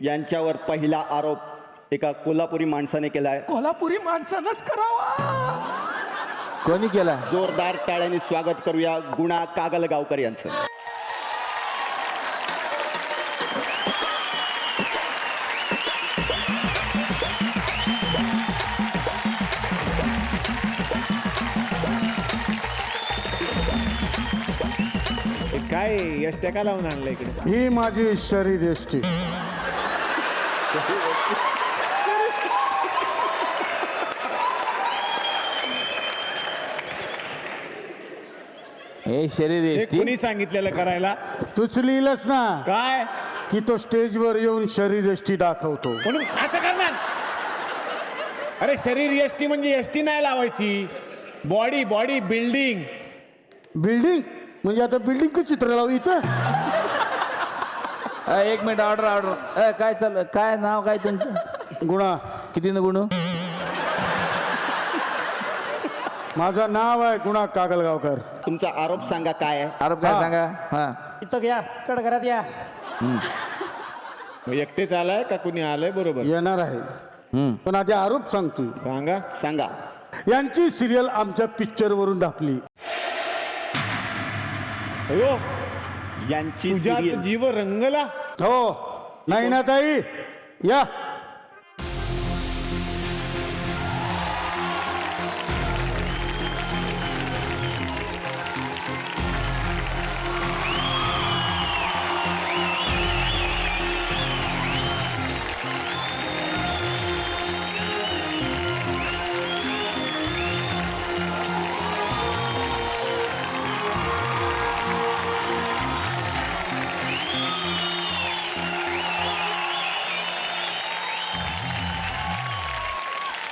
यांच्यावर पहिला आरोप एका कोल्हापुरी माणसाने केलाय. कोल्हापुरी माणसानंच करावा. कोणी केला? जोरदार टाळ्यांनी स्वागत करूया गुणा कागलगावकर यांचं. काय यष्ट्या का लावून आणलं इकडे? ही माझी शरीर यष्टी. हे शरीर हे एसटी कोणी सांगितलेलं करायला? तूच लिहिलंस ना काय की तो स्टेजवर येऊन शरीर यष्टी दाखवतो. म्हणून असं करणार? अरे शरीर यष्टी म्हणजे यष्टी नाही लावायची, बॉडी बॉडी बिल्डिंग. बिल्डिंग म्हणजे आता बिल्डिंग चित्र लावू इथं. एक मिनिट ऑर्डर काय चालू काय नाव काय तुमचं? गुणा. किती न गुणू? माझं नाव आहे गुणा कागलगावकर. तुमचा आरोप सांगा काय आहे? आरोप काय हा. सांगा. हा इथं घ्या कडघरात या. मग एकटेच आलाय का कुणी आलंय? बरोबर येणार आहे पण आधी आरोप सांगतो. सांगा. सांगा. यांची सिरियल आमच्या पिक्चर वरून ढापली. अयो यांची तुझ्यात serial- जीव रंगला. हो नाही ना ताई? या.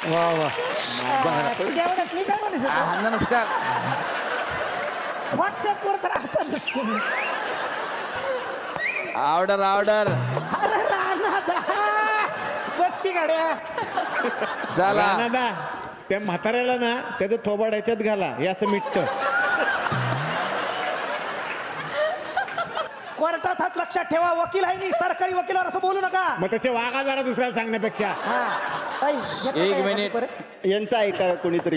वा वा. तेवढ्यात मी काय म्हणत होतो, नमस्कार. व्हॉट्सअपवर तर असं नसतो. ऑर्डर ऑर्डर अरे राणा बस की गाड्या. चला. राणादा, त्या म्हाताऱ्याला ना त्याचं थोबाड ह्याच्यात घाला, हे असं मिटतं. कोर्टात हात लक्षात ठेवा. वकील आहे मी, सरकारी वकिलावर असं बोलू नका. मग तसे वागा जरा दुसऱ्याला सांगण्यापेक्षा. हा. ताई, घेता एक काय मिनिट. परत? यांचा आहे का कोणीतरी?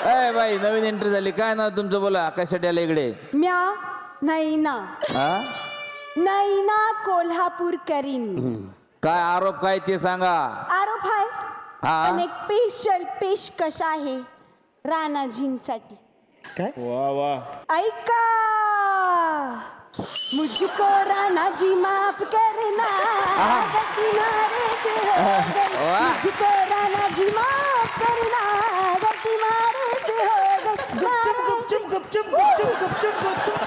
ए बाई नवीन एंट्री झाली. काय नाव तुमचं? बोला. कशासाठी आले इकडे? म्या नैना हा नैना कोल्हापूर करीन. काय आरोप काय ते सांगा. आरोप आहे हा. पण एक स्पेशल पेशकश आहे राणाजींसाठी. वा वा. ऐका. मुझको राणा जी माफ करना, गलती मारे से हो गई. वाह. मुझको राणा जी माफ करना, गलती मारे से हो गई. गुपचूप गुपचूप गुपचूप गुपचूप गुपचूप गुपचूप.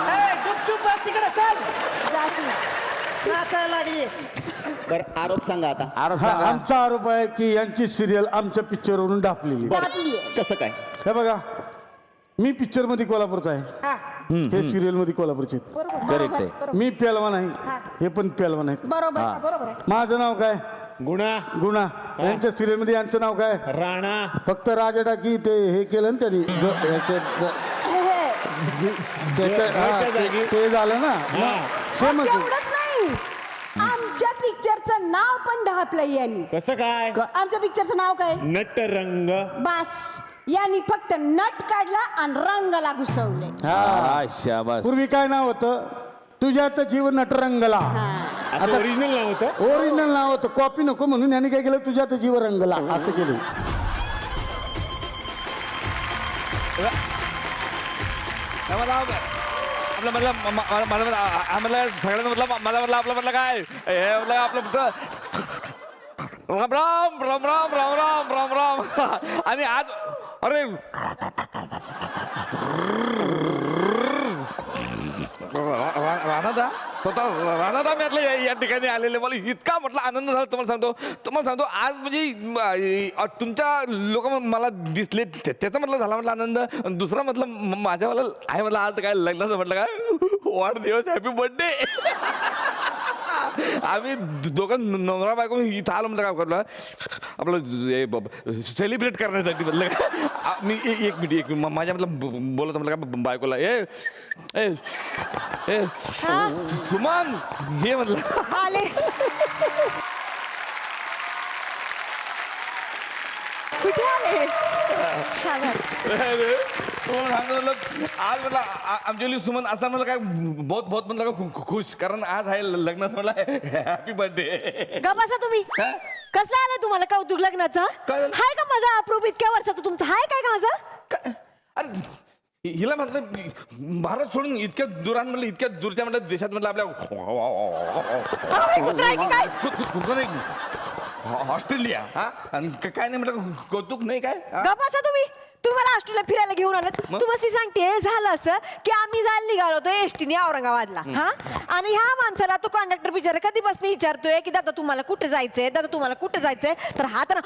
ए, गुपचूप बस तिकडे चल. जाती. नाचायला लागली. बरं आरोप सांगा आता. आरोप हा सांगा. आमचा आरोप आहे की यांची सिरियल आमच्या पिक्चर वरून ढापली. दाबलीये. कसं काय? हे बघा मी पिक्चर मध्ये कोल्हापूरचा आहे, हा, हे सिरियल मध्ये कोल्हापूरचे आहेत. बरोबर करेक्ट आहे. मी पेलवान आहे, हे पण पेलवान आहेत. बरोबर. बरोबर आहे. माझं नाव काय? गुणा. गुणा. यांच्या सिरियल मध्ये यांचं नाव काय? राणा. फक्त राजा टाकी ते हे केलं ना त्यांनी ते झालं ना सेमच. एवढंच नाही, आमच्या पिक्चरचं नाव पण ढापलंय यांनी. कसं काय? आमच्या पिक्चरचं नाव काय? नटरंग. बास. यांनी फक्त नट काढला आणि रंगला घुसवले. हा शाबास. पूर्वी काय नाव होतं? तुझ्यात जीव नटरंगला. असं ओरिजिनल नाव होतं. ओरिजिनल नाव होतं, कॉपी नको म्हणून यांनी काय केलं, तुझ्यात जीव रंगला असं केलं. आपलं म्हटलं सगळ्यांना म्हटलं मला म्हटलं आपलं म्हटलं काय हे म्हटलं आपलं फक्त राम राम राम राम राम राम राम राम. आणि आज अरे राणादा स्वतः राणादा मी या ठिकाणी आलेले मला इतका म्हटलं आनंद झाला. तुम्हाला सांगतो आज म्हणजे तुमच्या लोक मला दिसले त्याचा म्हटलं झाला म्हटलं आनंद. दुसरा म्हटलं माझ्यावाला आहे म्हटलं आज काय लग्नाचं म्हटलं काय वाढदिवस हॅपी बर्थडे. आम्ही दोघं नवरा बायको इथं आलो म्हटलं काय करलं आपलं सेलिब्रेट करण्यासाठी म्हटलं का मी एक मिनिट माझ्या म्हटलं बोलत म्हटलं का बायकोला ए ए ए सुमन हे म्हटलं आले कुठे आले छान तुम्हाला सांगतो म्हटलं आज म्हटलं आमच्या सुमन असताना म्हटलं काय बहुत बहुत म्हटलं का खुश कारण आज आहे लग्नाचं म्हटलं हॅपी बर्थडे गा बसा तुम्ही कसला आलाय तुम्हाला कौतुक लग्नाचा काय झालं? हाय का माझा अप्रूप इतक्या वर्षाचा तुमचा हाय काय का माझा अरे हिला म्हटलं भारत सोडून इतक्या दुरान म्हटलं इतक्या दूरच्या म्हटलं देशात म्हटलं आपल्या कुत्रा आहे की काय कुठं नाही ऑस्ट्रेलिया हा आणि काय नाही म्हटलं कौतुक नाही काय हा? गा बसा तुम्ही मला ऑस्ट्रेलिया फिरायला घेऊन आलात मग? तुम्हाला ती सांगते झालं असं की आम्ही जायला निघालो होतो एसटीने औरंगाबादला हा आणि ह्या माणसाला तो कंडक्टर बिचारा कधीपासून विचारतोय की दादा तुम्हाला कुठे जायचंय दादा तुम्हाला कुठे जायचंय तर हा तर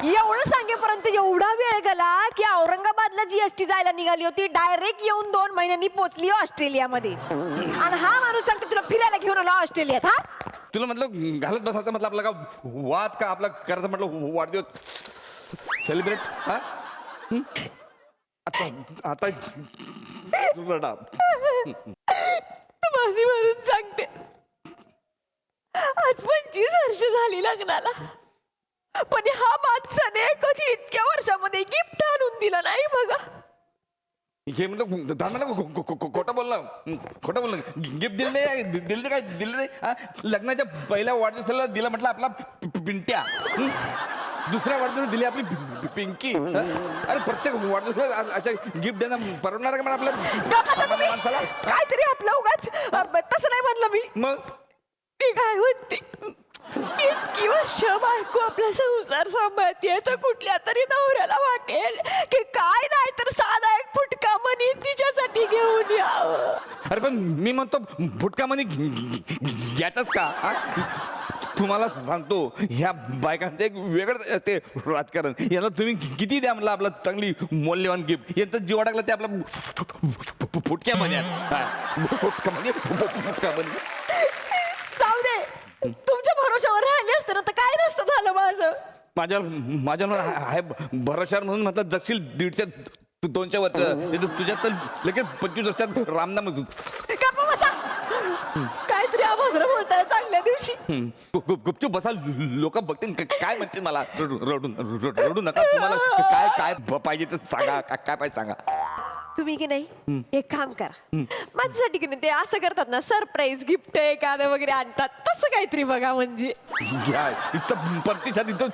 एवढं सांगेपर्यंत एवढा वेळ गेला की औरंगाबादला जी एसटी जायला निघाली होती डायरेक्ट येऊन 2 महिन्यांनी पोहोचली ऑस्ट्रेलियामध्ये आणि हा माणूस सांगतो तुला फिरायला घेऊन आला ऑस्ट्रेलियात हा तुला म्हटलं घालत बसायचं म्हटलं आपला का वाद का आपला करायचं म्हटलं वाढदिवस सेलिब्रेट हा आता आता रडा माझी म्हणून सांगते आज 25 वर्ष झाली लग्नाला पण ह्या माणसाने कधी इतक्या वर्षामध्ये गिफ्ट आणून दिलं नाही बघा हे म्हटलं खोटं बोलणं गिफ्ट दिलं नाही दिलं काय दिलं नाही हा? लग्नाच्या पहिल्या वाढदिवसाला दिला म्हटलं आपला पिंट्या दुसऱ्या वाढदिवसाला दिली आपली पिंकी हा? अरे प्रत्येक वाढदिवसाला अशा गिफ्ट देणं परवडणार का मला आपल्या माणसाला काहीतरी आपलं उगाच तसं नाही म्हणलं मग मी काय म्हणते इतकी वर्ष बायको आपला संसार सांभाळते तर कुठल्या तरी नवऱ्याला वाटेल की काय नाही तर साधा एक फुटका मनी तिच्यासाठी घेऊन यावं अरे पण मी म्हणतो फुटका म्हणे घ्यायचंच का हा? तुम्हाला सांगतो ह्या बायकांचं एक वेगळंच असते राजकारण याला तुम्ही किती द्या म्हणलं आपला चांगली मौल्यवान गिफ्ट यांचं जीवा टाकलं ते आपला फुटक्या म्हणे फुटका म्हणे जाऊ दे तुमच्या भरोशावर राहिले असते ना तर काय नसतं झालं माझं माझ्यावर आहे भरोशावर म्हणून म्हटलं जगशील 150-200 वर्ष तुझ्यात तर लगेच 25 वर्षात रामनाम गप्प बसा. काहीतरी अभद्र बोलताय चांगल्या दिवशी गुपचूप बसा लोक बघतील काय म्हणतील मला रडू नका तुम्हाला काय काय पाहिजे तर सांगा काय पाहिजे सांगा तुम्ही की नाही एक काम करा माझ्यासाठी की नाही ते असं करतात ना सरप्राईज गिफ्ट एखादं वगैरे आणतात तसं काहीतरी बघा म्हणजे घ्या इथं प्रतिसाद इथं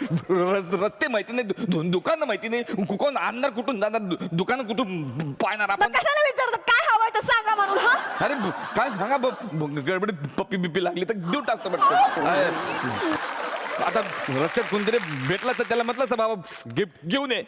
रस्ते माहिती नाही दुकानं माहिती नाही कोण आणणार कुठून जाणार दुकानं कुठून पाहणार मग आपण कशाला विचारतात काय हवंय तर सांगा म्हणून हा अरे काय सांगा गडबडीत पप्पी बिप्पी लागली तर देऊ टाकतो म्हटलं आता रस्त्यात कोणतरी भेटला तर त्याला म्हटलं बाबा गिफ्ट घेऊन ये